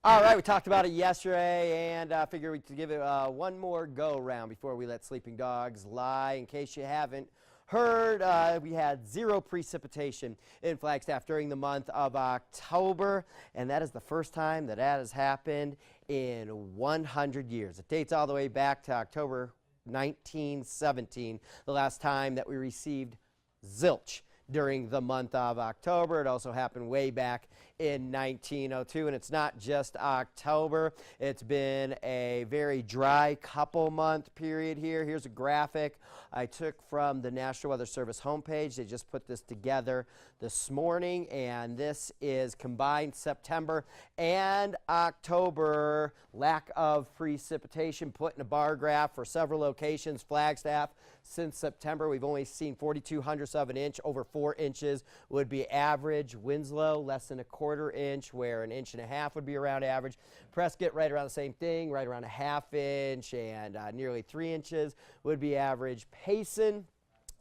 All right, we talked about it yesterday, and I figure we'd give it one more go-round before we let sleeping dogs lie. In case you haven't heard, we had zero precipitation in Flagstaff during the month of October, and that is the first time that has happened in 100 years. It dates all the way back to October 1917, the last time that we received zilch during the month of October. It also happened way back in 1902, and it's not just October. It's been a very dry couple month period here. Here's a graphic I took from the National Weather Service homepage. They just put this together this morning, and this is combined September and October lack of precipitation put in a bar graph for several locations. Flagstaff, since September, we've only seen 42 hundredths of an inch. Over 4 inches would be average. Winslow, less than a quarter inch, where an inch and a half would be around average. Prescott, right around the same thing, right around a half inch, and nearly 3 inches would be average. Payson,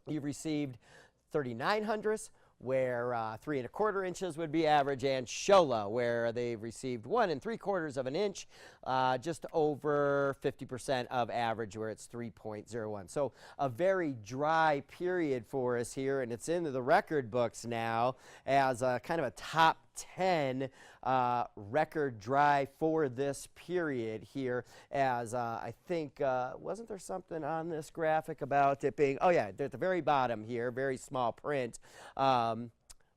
you've received 39 hundredths, where 3 1/4 inches would be average, and Shola, where they've received 1 3/4 of an inch, just over 50% of average, where it's 3.01. So a very dry period for us here, and it's into the record books now as kind of a top 10 record dry for this period here, as I think, wasn't there something on this graphic about it being, oh yeah, at the very bottom here, very small print,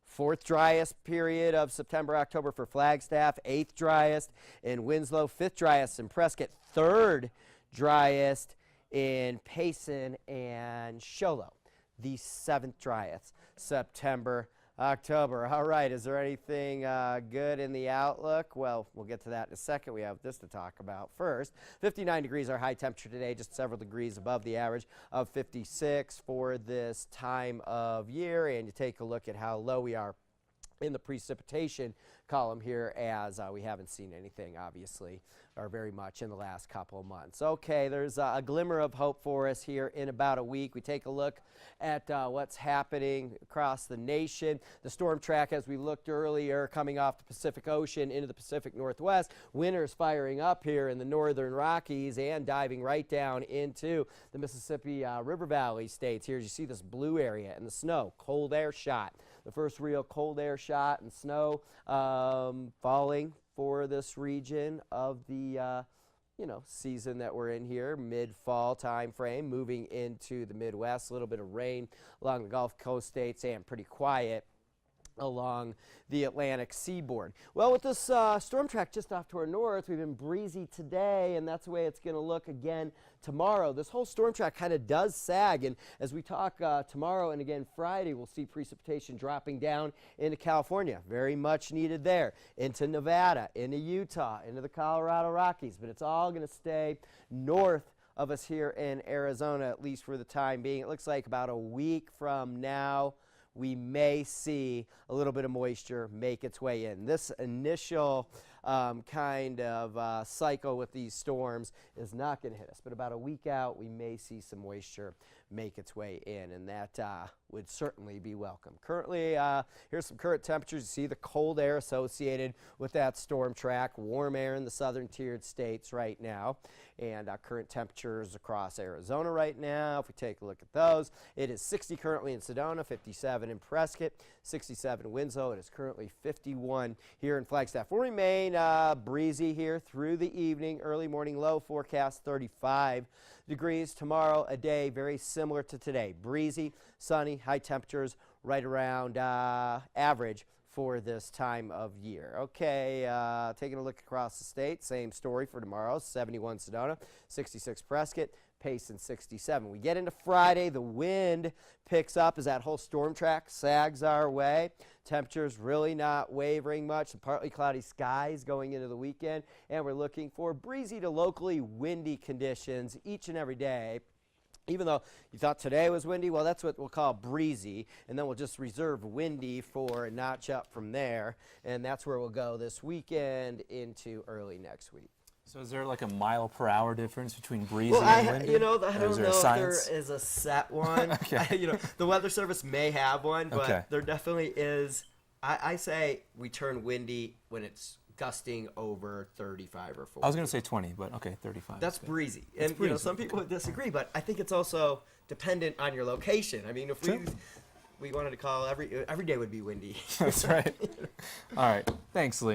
fourth driest period of September, October for Flagstaff, 8th driest in Winslow, 5th driest in Prescott, 3rd driest in Payson and Shola, the 7th driest September, October. All right, is there anything good in the outlook? Well, we'll get to that in a second. We have this to talk about first. 59 degrees our high temperature today, just several degrees above the average of 56 for this time of year. And you take a look at how low we are in the precipitation column here, as we haven't seen anything, obviously, or very much in the last couple of months. Okay, there's a glimmer of hope for us here in about a week. We take a look at what's happening across the nation. The storm track, as we looked earlier, coming off the Pacific Ocean into the Pacific Northwest. Winter's firing up here in the northern Rockies and diving right down into the Mississippi River Valley states. Here you see this blue area and the snow, cold air shot. The first real cold air shot and snow falling for this region of the season that we're in here, mid-fall time frame, moving into the Midwest. A little bit of rain along the Gulf Coast states and pretty quiet along the Atlantic seaboard. Well, with this storm track just off to our north, we've been breezy today, and that's the way it's going to look again tomorrow. This whole storm track kind of does sag, and as we talk tomorrow and again Friday, we'll see precipitation dropping down into California. Very much needed there. Into Nevada, into Utah, into the Colorado Rockies, but it's all going to stay north of us here in Arizona, at least for the time being. It looks like about a week from now, we may see a little bit of moisture make its way in. This initial kind of cycle with these storms is not going to hit us, but about a week out, we may see some moisture make its way in, and that would certainly be welcome. Currently, here's some current temperatures. You see the cold air associated with that storm track, warm air in the southern tiered states right now, and current temperatures across Arizona right now. If we take a look at those, it is 60 currently in Sedona, 57 in Prescott, 67 in Winslow. It is currently 51 here in Flagstaff. We'll remain breezy here through the evening. Early morning low forecast 35 degrees. Tomorrow, a day very similar to today. Breezy, sunny, high temperatures right around average for this time of year. Okay, taking a look across the state, same story for tomorrow. 71 Sedona, 66 Prescott, Payson 67. We get into Friday, the wind picks up as that whole storm track sags our way. Temperatures really not wavering much. Partly cloudy skies going into the weekend, and we're looking for breezy to locally windy conditions each and every day. Even though you thought today was windy, well, that's what we'll call breezy, and then we'll just reserve windy for a notch up from there, and that's where we'll go this weekend into early next week. So is there like a mile per hour difference between breezy well, and windy? I don't know if there is a set one. Okay. The Weather Service may have one, but Okay. there definitely is. I say we turn windy when it's gusting over 35 or 40. I was going to say 20, but okay, 35. That's breezy. And you know, some people would disagree, but I think it's also dependent on your location. I mean, if we wanted to call every day would be windy. That's right. All right. Thanks, Lee.